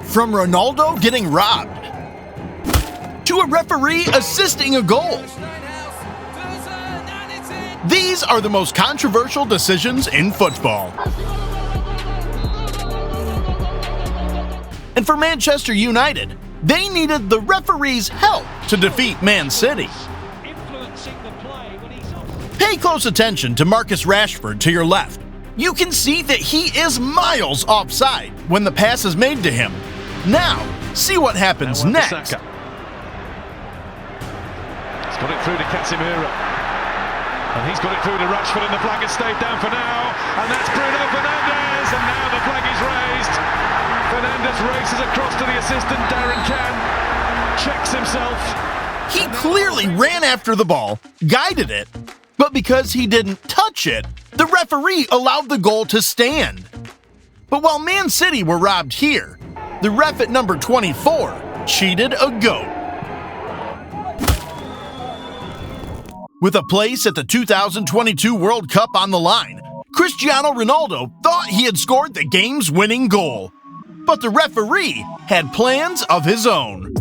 From Ronaldo getting robbed to a referee assisting a goal. These are the most controversial decisions in football. And for Manchester United, they needed the referee's help to defeat Man City. Pay close attention to Marcus Rashford to your left. You can see that he is miles offside when the pass is made to him. Now, see what happens next. He's got it through to Casemiro. And he's got it through to Rashford, and the flag has stayed down for now. And that's Bruno Fernandes, and now the flag is raised. Fernandes races across to the assistant, Darren Can. Checks himself. He clearly ran after the ball, guided it, but because he didn't touch it, the referee allowed the goal to stand. But while Man City were robbed here, the ref at number 24 cheated a goat. With a place at the 2022 World Cup on the line, Cristiano Ronaldo thought he had scored the game's winning goal. But the referee had plans of his own.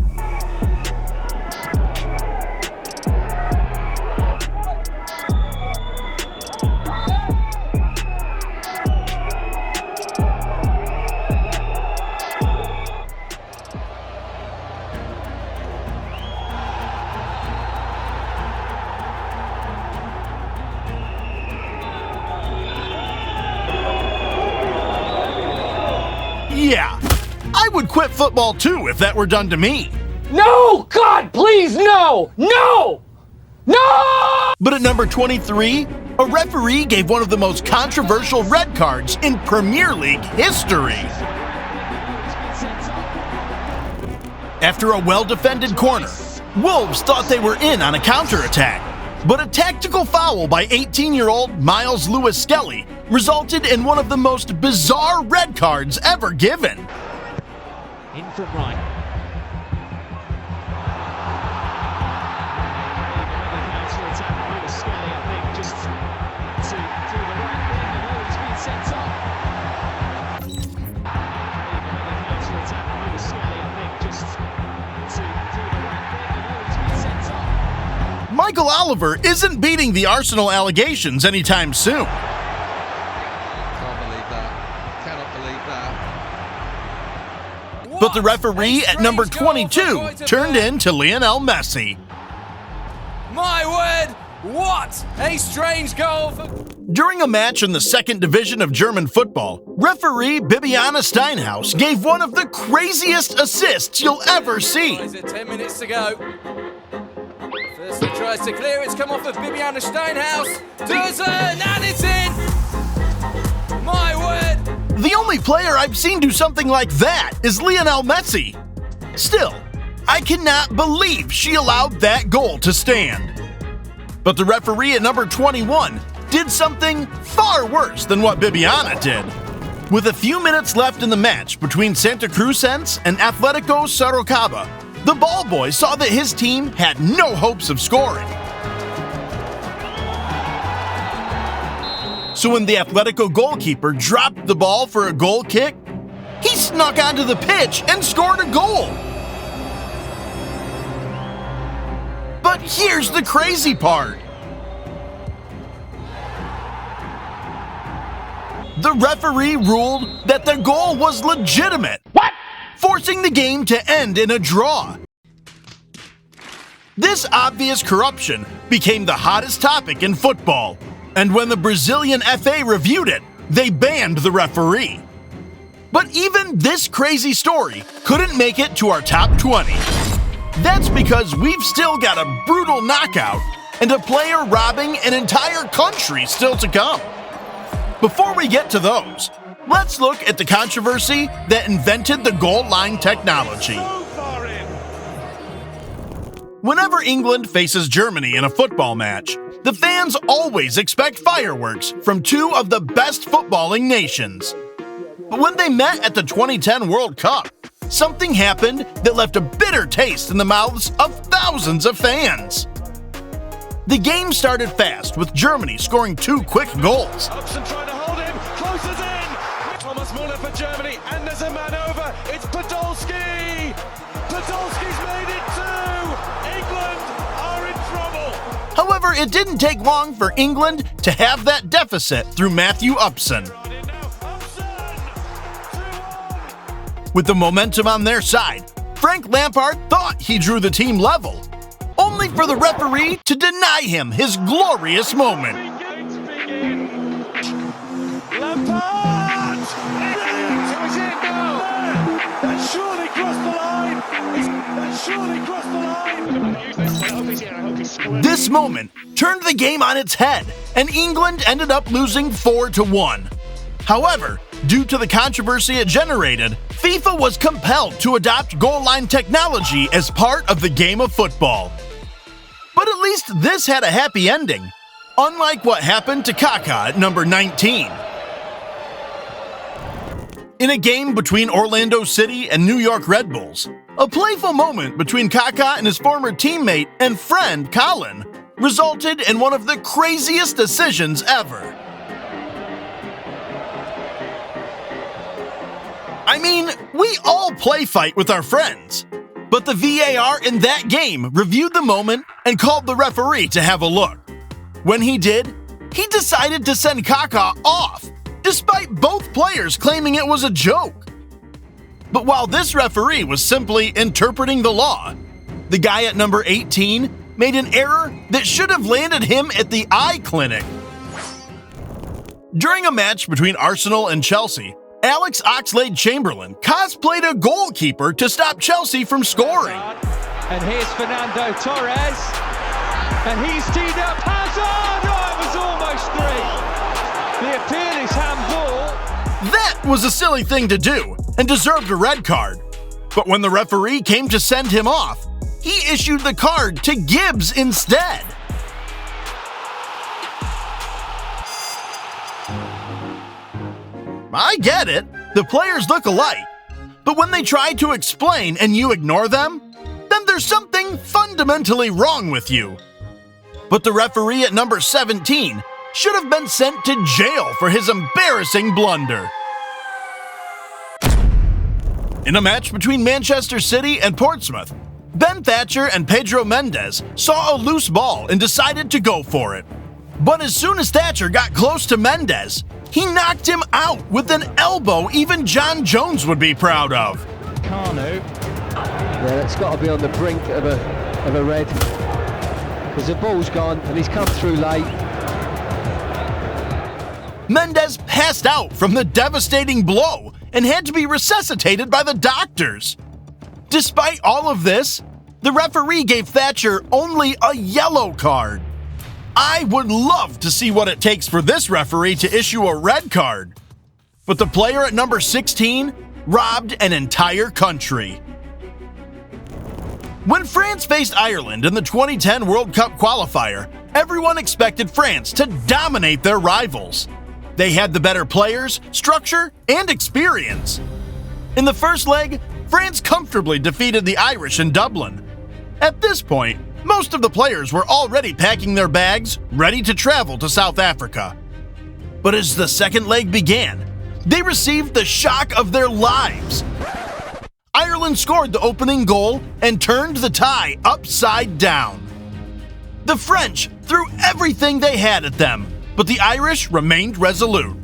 Yeah, I would quit football too if that were done to me. No! God, please, no! No! No! But at number 23, a referee gave one of the most controversial red cards in Premier League history. After a well-defended corner, Wolves thought they were in on a counterattack. But a tactical foul by 18-year-old Miles Lewis-Skelly resulted in one of the most bizarre red cards ever given. In from right. Michael Oliver isn't beating the Arsenal allegations anytime soon. But the referee at number 22 turned into Lionel Messi. My word, what a strange goal! During a match in the second division of German football, referee Bibiana Steinhaus gave one of the craziest assists you'll ever see. Is it 10 minutes to go? First he tries to clear, it's come off of Bibiana Steinhaus. Dozen, and it's in! My word! The only player I've seen do something like that is Lionel Messi. Still, I cannot believe she allowed that goal to stand. But the referee at number 21 did something far worse than what Bibiana did. With a few minutes left in the match between Santa Cruzense and Atletico Sorocaba, the ball boy saw that his team had no hopes of scoring. So when the Atletico goalkeeper dropped the ball for a goal kick, he snuck onto the pitch and scored a goal. But here's the crazy part. The referee ruled that the goal was legitimate. What? Forcing the game to end in a draw. This obvious corruption became the hottest topic in football, and when the Brazilian FA reviewed it, they banned the referee. But even this crazy story couldn't make it to our top 20. That's because we've still got a brutal knockout and a player robbing an entire country still to come. Before we get to those, let's look at the controversy that invented the goal line technology. Whenever England faces Germany in a football match, the fans always expect fireworks from two of the best footballing nations. But when they met at the 2010 World Cup, something happened that left a bitter taste in the mouths of thousands of fans. The game started fast, with Germany scoring two quick goals. Upson trying to hold him, closes in. Thomas Muller for Germany, and there's a man over. It's Podolski. Podolski's made it too. England are in trouble. However, it didn't take long for England to have that deficit through Matthew Upson. With the momentum on their side, Frank Lampard thought he drew the team level, only for the referee to deny him his glorious moment. Lampard! It's in now! That surely crossed the line! This moment turned the game on its head, and England ended up losing 4-1. However, due to the controversy it generated, FIFA was compelled to adopt goal line technology as part of the game of football. But at least this had a happy ending, unlike what happened to Kaká at number 19. In a game between Orlando City and New York Red Bulls, a playful moment between Kaká and his former teammate and friend Colin resulted in one of the craziest decisions ever. I mean, we all play fight with our friends, but the VAR in that game reviewed the moment and called the referee to have a look. When he did, he decided to send Kaká off, despite both players claiming it was a joke. But while this referee was simply interpreting the law, the guy at number 18 made an error that should have landed him at the eye clinic. During a match between Arsenal and Chelsea, Alex Oxlade-Chamberlain cosplayed a goalkeeper to stop Chelsea from scoring. And here's Fernando Torres. And he's teed up Hazard! Oh, it was almost three. The appeal is handball. That was a silly thing to do and deserved a red card. But when the referee came to send him off, he issued the card to Gibbs instead. I get it, the players look alike, but when they try to explain and you ignore them, then there's something fundamentally wrong with you. But the referee at number 17 should have been sent to jail for his embarrassing blunder. In a match between Manchester City and Portsmouth, Ben Thatcher and Pedro Mendes saw a loose ball and decided to go for it. But as soon as Thatcher got close to Mendes, he knocked him out with an elbow even John Jones would be proud of. Carno. Yeah, it's got to be on the brink of a red. Because the ball's gone and he's come through late. Mendes passed out from the devastating blow and had to be resuscitated by the doctors. Despite all of this, the referee gave Thatcher only a yellow card. I would love to see what it takes for this referee to issue a red card. But the player at number 16 robbed an entire country. When France faced Ireland in the 2010 World Cup qualifier, everyone expected France to dominate their rivals. They had the better players, structure, and experience. In the first leg, France comfortably defeated the Irish in Dublin. At this point, most of the players were already packing their bags, ready to travel to South Africa. But as the second leg began, they received the shock of their lives. Ireland scored the opening goal and turned the tie upside down. The French threw everything they had at them, but the Irish remained resolute.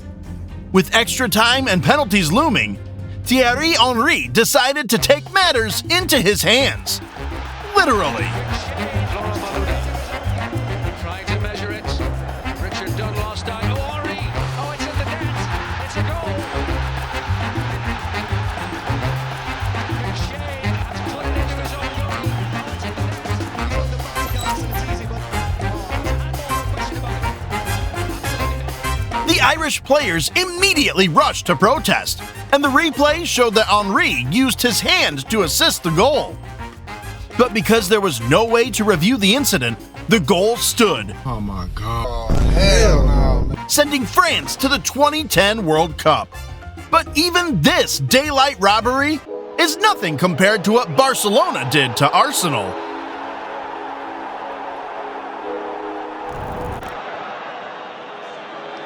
With extra time and penalties looming, Thierry Henry decided to take matters into his hands. Literally. Trying to measure it. Richard Dunn lost out. Oh, Henry! Oh, it's in the net. It's a goal. Shea has put it into his own goal. The Irish players immediately rushed to protest, and the replay showed that Henry used his hand to assist the goal. But because there was no way to review the incident, the goal stood. Oh my God. Hell no. Sending France to the 2010 World Cup. But even this daylight robbery is nothing compared to what Barcelona did to Arsenal.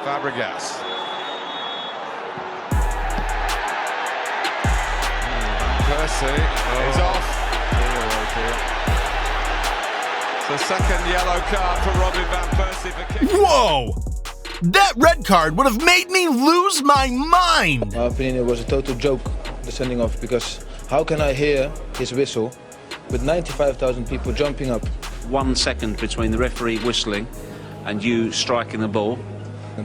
Fabregas. Persie is off. The second yellow card for Robin van Persie for kicking. Whoa! That red card would have made me lose my mind! In my opinion, it was a total joke, the sending off, because how can I hear his whistle with 95,000 people jumping up? 1 second between the referee whistling and you striking the ball.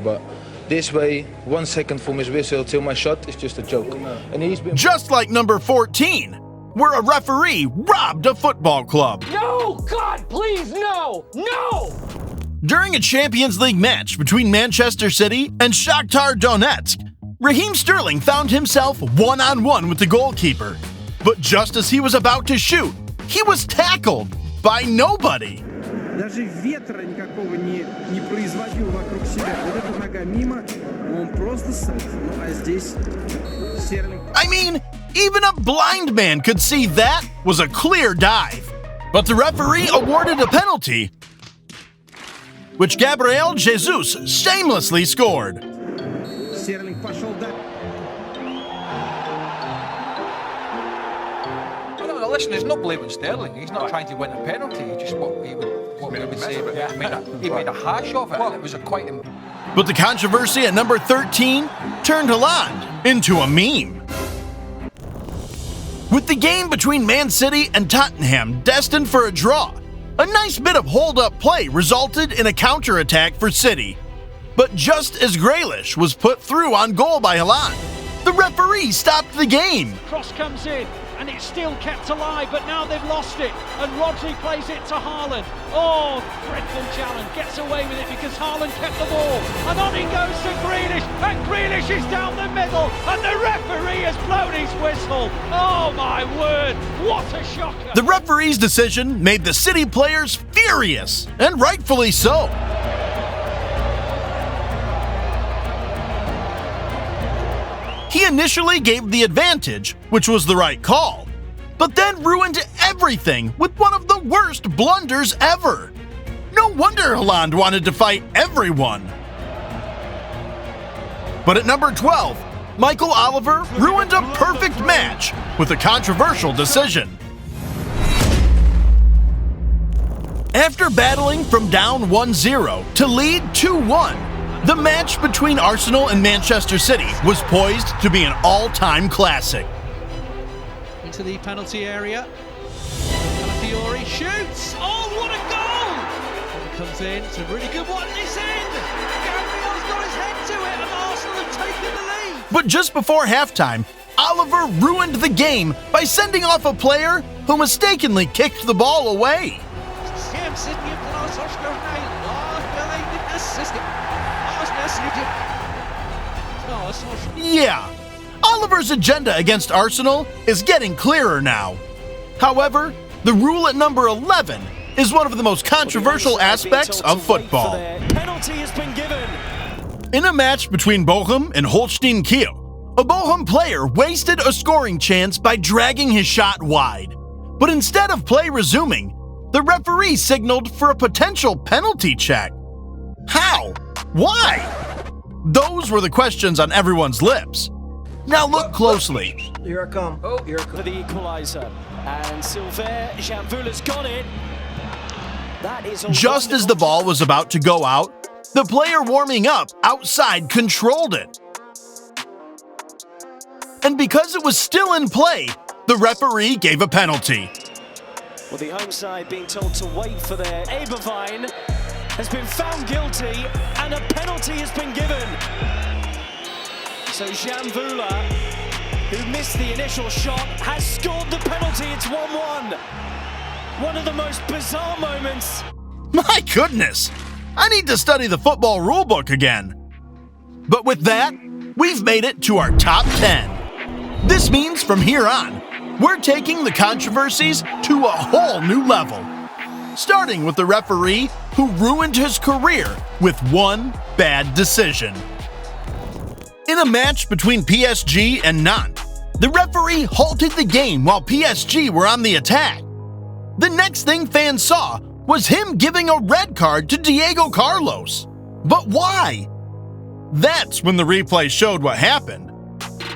But this way, 1 second from his whistle till my shot is just a joke. And he's been Just like number 14, where a referee robbed a football club. No! God, please, no! No! During a Champions League match between Manchester City and Shakhtar Donetsk, Raheem Sterling found himself one-on-one with the goalkeeper. But just as he was about to shoot, he was tackled by nobody. Даже ветра никакого не производил вокруг себя. Вот эта нога мимо, он просто сальто. Ну а здесь Стерлинг. I mean, even a blind man could see that was a clear dive. But the referee awarded a penalty, which Gabriel Jesus shamelessly scored. Стерлинг пошел дальше. Listen, there's no blame on Sterling. He's not trying to win a penalty. He just what we would say. Yeah, he made a hash of it. And it was a quite. But the controversy at number 13 turned Haaland into a meme. With the game between Man City and Tottenham destined for a draw, a nice bit of hold-up play resulted in a counter-attack for City. But just as Grealish was put through on goal by Haaland, the referee stopped the game. Cross comes in, and it's still kept alive, but now they've lost it, and Rodri plays it to Haaland. Oh, dreadful challenge, gets away with it because Haaland kept the ball, and on it goes to Grealish, and Grealish is down the middle, and the referee has blown his whistle. Oh my word, what a shocker. The referee's decision made the City players furious, and rightfully so. He initially gave the advantage, which was the right call, but then ruined everything with one of the worst blunders ever. No wonder Haaland wanted to fight everyone. But at number 12, Michael Oliver ruined a perfect match with a controversial decision. After battling from down 1-0 to lead 2-1, the match between Arsenal and Manchester City was poised to be an all-time classic. Into the penalty area. Fiore shoots. Oh, what a goal! It comes in. It's a really good one. It's in! Gabriel's got his head to it, and Arsenal have taken the lead. But just before halftime, Oliver ruined the game by sending off a player who mistakenly kicked the ball away. Yeah, Oliver's agenda against Arsenal is getting clearer now. However, the rule at number 11 is one of the most controversial aspects of football. Penalty has been given. In a match between Bochum and Holstein Kiel, a Bochum player wasted a scoring chance by dragging his shot wide. But instead of play resuming, the referee signaled for a potential penalty check. How? Why? Those were the questions on everyone's lips. Now look closely. Here I come. Oh, here I come. For the equaliser. And Sylvain Janvula's got it. That is just as the ball was about to go out, the player warming up outside controlled it. And because it was still in play, the referee gave a penalty. Well, the home side being told to wait for their Eberwein has been found guilty and a penalty has been given. So Janvula, who missed the initial shot, has scored the penalty. It's 1-1. One of the most bizarre moments. My goodness, I need to study the football rulebook again. But with that, we've made it to our top 10. This means from here on, we're taking the controversies to a whole new level. Starting with the referee who ruined his career with one bad decision. In a match between PSG and Nantes, the referee halted the game while PSG were on the attack. The next thing fans saw was him giving a red card to Diego Carlos. But why? That's when the replay showed what happened.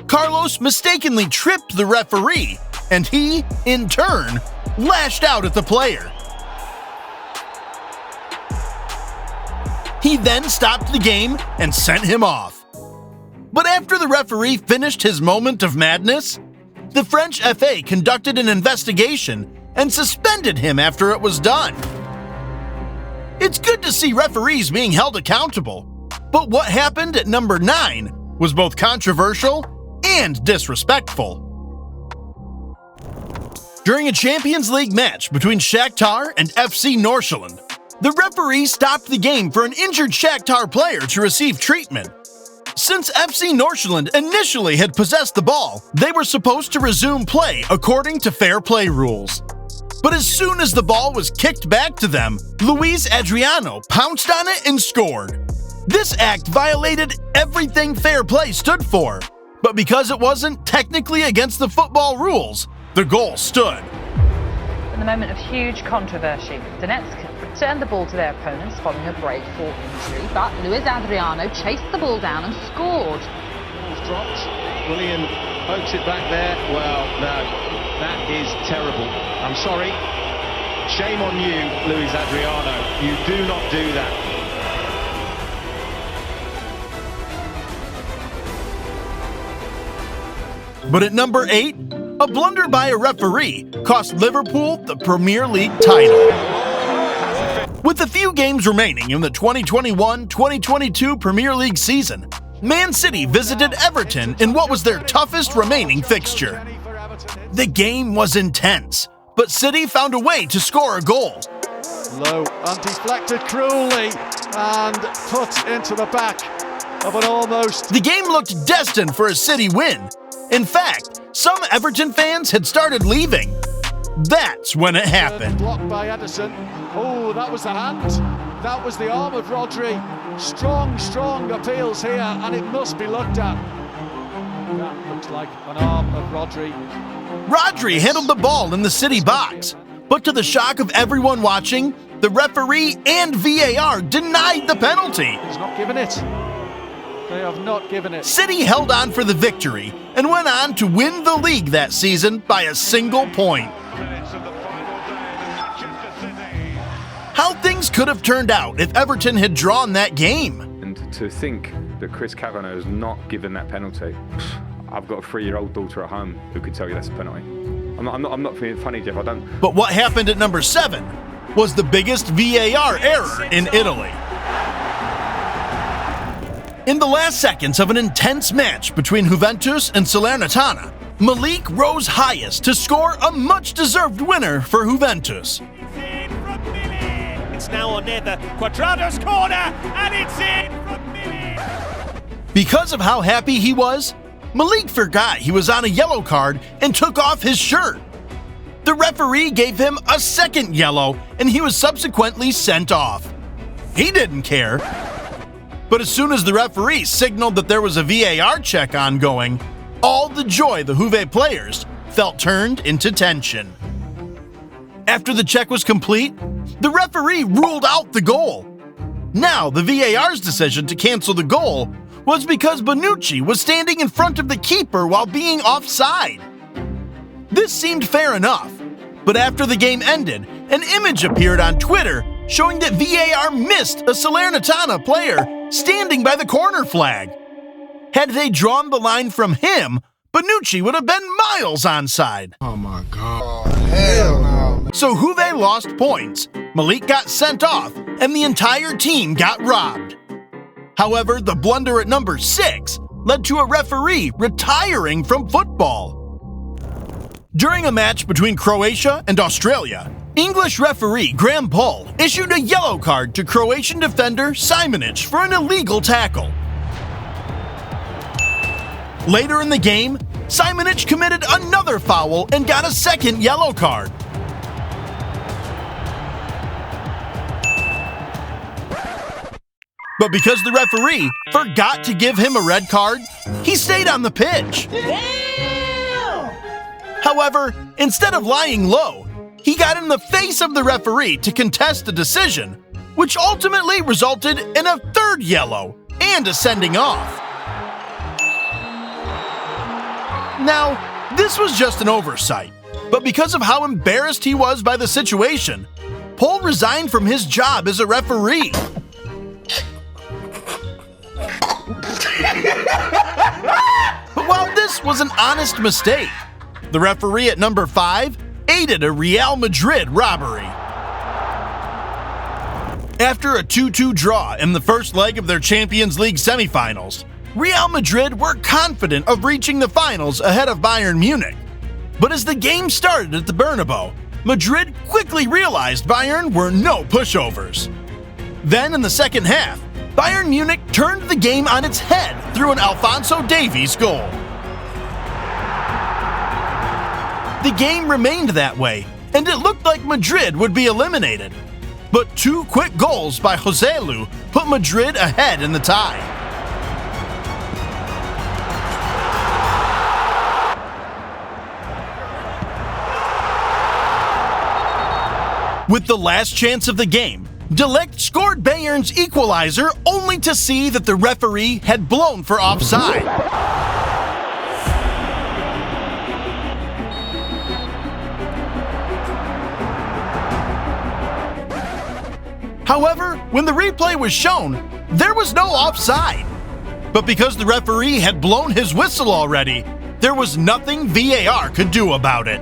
Carlos mistakenly tripped the referee, and he, in turn, lashed out at the player. He then stopped the game and sent him off. But after the referee finished his moment of madness, the French FA conducted an investigation and suspended him after it was done. It's good to see referees being held accountable, but what happened at number 9 was both controversial and disrespectful. During a Champions League match between Shakhtar and FC Nordsjælland, the referee stopped the game for an injured Shakhtar player to receive treatment. Since FC Nordsjælland initially had possessed the ball, they were supposed to resume play according to fair play rules. But as soon as the ball was kicked back to them, Luis Adriano pounced on it and scored. This act violated everything fair play stood for, but because it wasn't technically against the football rules, the goal stood. In the moment of huge controversy, Donetsk returned the ball to their opponents following a break-for injury, but Luis Adriano chased the ball down and scored. Ball's dropped. Willian pokes it back there. Well, no, that is terrible. I'm sorry. Shame on you, Luis Adriano. You do not do that. But at number 8, a blunder by a referee cost Liverpool the Premier League title. With a few games remaining in the 2021-2022 Premier League season, Man City visited Everton in what was their toughest remaining fixture. The game was intense, but City found a way to score a goal. Low and deflected cruelly and put into the back of an almost... The game looked destined for a City win. In fact, some Everton fans had started leaving. That's when it happened. Blocked by Edison. Oh, that was the hand. That was the arm of Rodri. Strong appeals here, and it must be looked at. That looks like an arm of Rodri. Rodri handled the ball in the City box, but to the shock of everyone watching, the referee and VAR denied the penalty. He's not given it. They have not given it. City held on for the victory and went on to win the league that season by a single point. How things could have turned out if Everton had drawn that game. And to think that Chris Kavanagh has not given that penalty. I've got a 3-year-old daughter at home who could tell you that's a penalty. I'm not feeling funny, Jeff, I don't. But what happened at number 7 was the biggest VAR error in Italy. In the last seconds of an intense match between Juventus and Salernitana, Malik rose highest to score a much-deserved winner for Juventus. It's now on near the Quadrado's corner, and it's in from Mili. Because of how happy he was, Malik forgot he was on a yellow card and took off his shirt. The referee gave him a second yellow, and he was subsequently sent off. He didn't care. But as soon as the referee signaled that there was a VAR check ongoing, all the joy the Juve players felt turned into tension. After the check was complete, the referee ruled out the goal. Now, the VAR's decision to cancel the goal was because Bonucci was standing in front of the keeper while being offside. This seemed fair enough, but after the game ended, an image appeared on Twitter showing that VAR missed a Salernitana player standing by the corner flag. Had they drawn the line from him, Bonucci would have been miles onside. Oh my God, hell no. So Juve lost points, Malik got sent off, and the entire team got robbed. However, the blunder at number 6 led to a referee retiring from football. During a match between Croatia and Australia, English referee Graham Poll issued a yellow card to Croatian defender Simonic for an illegal tackle. Later in the game, Simonic committed another foul and got a second yellow card. But because the referee forgot to give him a red card, he stayed on the pitch. However, instead of lying low, he got in the face of the referee to contest the decision, which ultimately resulted in a third yellow and a sending off. Now, this was just an oversight, But because of how embarrassed he was by the situation, Paul resigned from his job as a referee. But while this was an honest mistake, the referee at number 5 aided a Real Madrid robbery. After a 2-2 draw in the first leg of their Champions League semifinals, Real Madrid were confident of reaching the finals ahead of Bayern Munich. But as the game started at the Bernabeu, Madrid quickly realized Bayern were no pushovers. Then in the second half, Bayern Munich turned the game on its head through an Alphonso Davies goal. The game remained that way, and it looked like Madrid would be eliminated. But 2 quick goals by Joselu put Madrid ahead in the tie. With the last chance of the game, De Ligt scored Bayern's equalizer only to see that the referee had blown for offside. However, when the replay was shown, there was no offside. But because the referee had blown his whistle already, there was nothing VAR could do about it.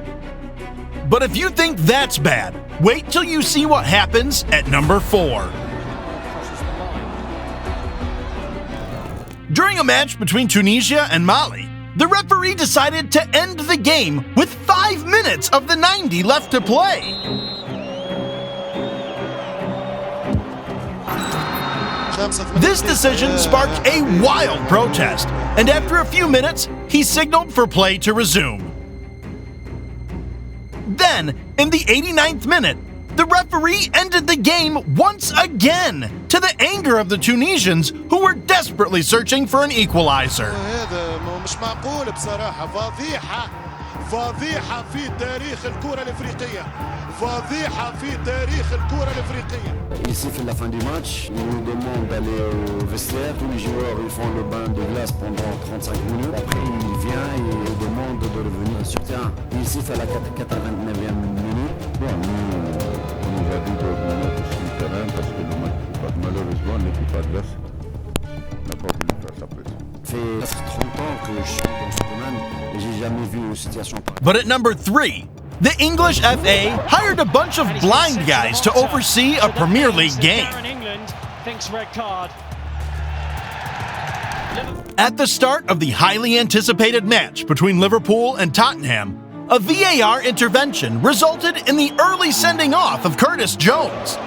But if you think that's bad, wait till you see what happens at number 4. During a match between Tunisia and Mali, the referee decided to end the game with 5 minutes of the 90 left to play. This decision sparked a wild protest, and after a few minutes, he signaled for play to resume. Then, in the 89th minute, the referee ended the game once again, to the anger of the Tunisians who were desperately searching for an equalizer. فضيحة في تاريخ الكرة الأفريقية فضيحة في تاريخ الكرة الأفريقية. Ici fait la fin du match, ils nous demandent d'aller au vestiaire, tous les joueurs ils font le bain de glace pendant 35 minutes, après il vient et il demande de revenir sur terrain. Ici fait la 89e minute. Bon, nous on nous a dit de revenir sur le terrain parce que le match, malheureusement l'équipe adverse n'a pas voulu faire sa pression. Ça fait 30 ans que je suis dans ce domaine et j'ai jamais vu une situation pareille. But at number 3, the English FA hired a bunch of blind guys to oversee a Premier League game. At the start of the highly anticipated match between Liverpool and Tottenham, a VAR intervention resulted in the early sending off of Curtis Jones.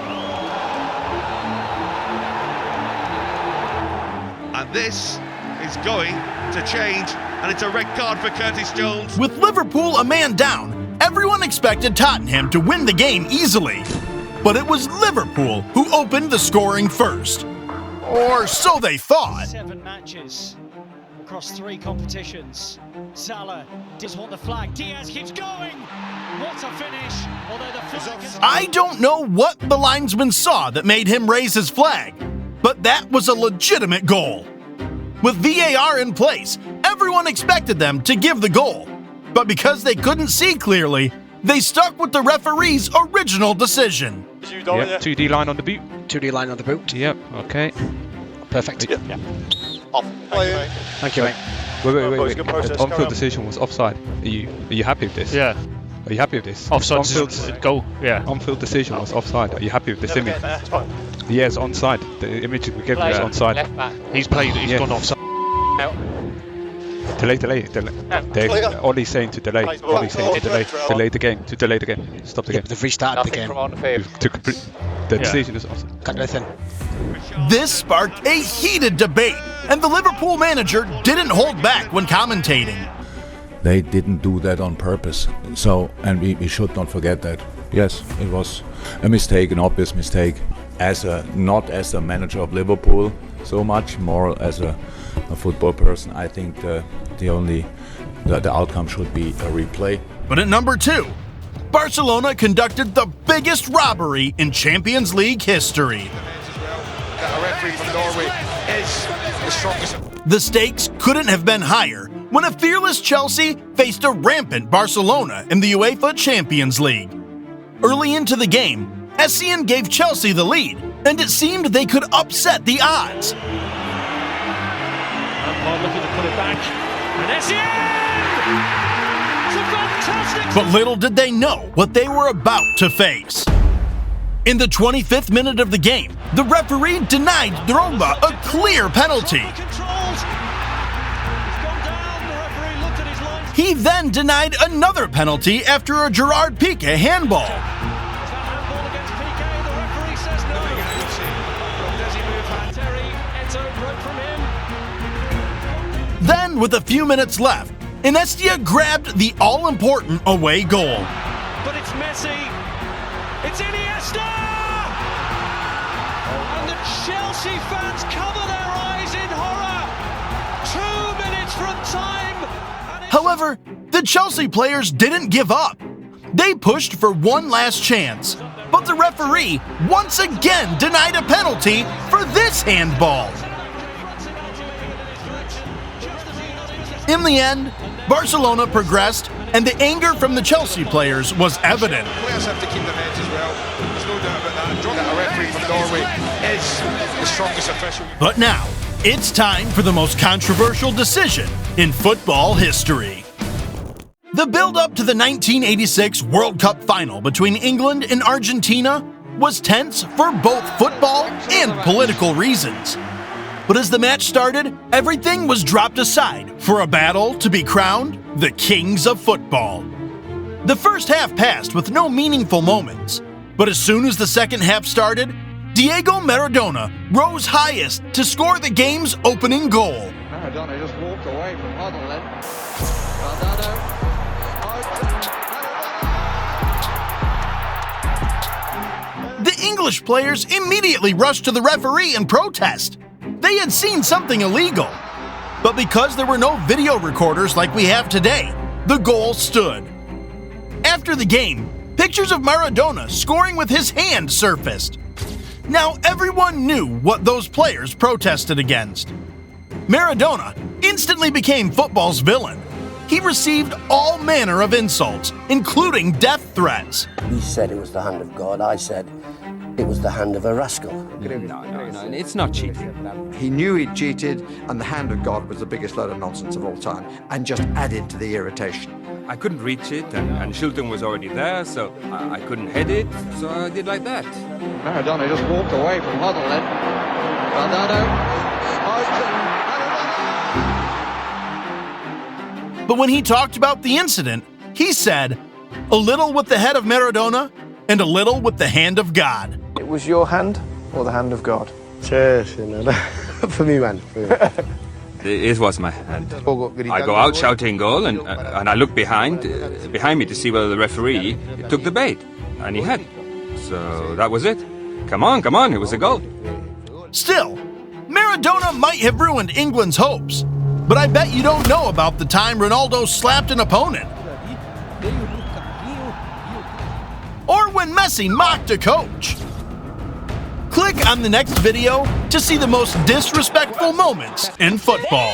And this is going to change, and it's a red card for Curtis Jones. With Liverpool a man down, everyone expected Tottenham to win the game easily. But it was Liverpool who opened the scoring first. Or so they thought. 7 matches across 3 competitions. Salah does want the flag. Diaz keeps going. What a finish. Although the flag is... I don't know what the linesman saw that made him raise his flag, but that was a legitimate goal. With VAR in place, everyone expected them to give the goal. But because they couldn't see clearly, they stuck with the referee's original decision. Yep, 2D line on the boot. 2D line on the boot. Yep, okay. Perfect. Yeah. Off. Thank you, mate. Wait. The on-field decision was offside. Are you happy with this? Yeah. Are you happy with this? Offside goal. Yeah. On-field decision was offside. Are you happy with this image? That's fine. Yeah, it's onside. The image we gave you is onside. Left back. He's gone offside. Delay. Ollie's saying to delay. Ollie's saying to delay. Delay the game. Stop the game. They've restarted the game. The decision is offside. Cut nothing. This sparked a heated debate, and the Liverpool manager didn't hold back when commentating. They didn't do that on purpose. So, and we should not forget that. Yes, it was a mistake, an obvious mistake. Not as a manager of Liverpool, so much more as a football person. I think the outcome should be a replay. But at number 2, Barcelona conducted the biggest robbery in Champions League history. A referee from Norway is the strongest. The stakes couldn't have been higher when a fearless Chelsea faced a rampant Barcelona in the UEFA Champions League. Early into the game, Essien gave Chelsea the lead, and it seemed they could upset the odds. Handball looking to put it back, and Essien! It's a fantastic... But little did they know what they were about to face. In the 25th minute of the game, the referee denied Drogba a clear penalty. He then denied another penalty after a Gerard Piqué handball. Then, with a few minutes left, Iniesta grabbed the all-important away goal. But it's Messi. It's Iniesta! And the Chelsea fans cover their eyes in horror. 2 minutes from time. However, the Chelsea players didn't give up. They pushed for one last chance, but the referee once again denied a penalty for this handball. In the end, Barcelona progressed, and the anger from the Chelsea players was evident. Players have to keep their heads as well. There's no doubt about that. A referee from Norway is the strongest official. But now, it's time for the most controversial decision in football history. The build-up to the 1986 World Cup final between England and Argentina was tense for both football and political reasons. But as the match started, everything was dropped aside for a battle to be crowned the kings of football. The first half passed with no meaningful moments, but as soon as the second half started, Diego Maradona rose highest to score the game's opening goal. Maradona just walked away from Huddle then. The English players immediately rushed to the referee in protest. They had seen something illegal. But because there were no video recorders like we have today, the goal stood. After the game, pictures of Maradona scoring with his hand surfaced. Now everyone knew what those players protested against. Maradona instantly became football's villain. He received all manner of insults, including death threats. He said it was the hand of God. I said it was the hand of a rascal. No, it's not cheating. He knew he'd cheated, and the hand of God was the biggest load of nonsense of all time, and just added to the irritation. I couldn't reach it, and Shilton was already there, so I couldn't head it, so I did like that. Maradona just walked away from Huddle then. But when he talked about the incident, he said, "A little with the head of Maradona, and a little with the hand of God." It was your hand or the hand of God? For me, man. It was my hand. I go out shouting goal, and I look behind me to see whether the referee took the bait, and he had. So that was it. Come on, it was a goal. Still, Maradona might have ruined England's hopes, but I bet you don't know about the time Ronaldo slapped an opponent. Or when Messi mocked a coach. Click on the next video to see the most disrespectful moments in football.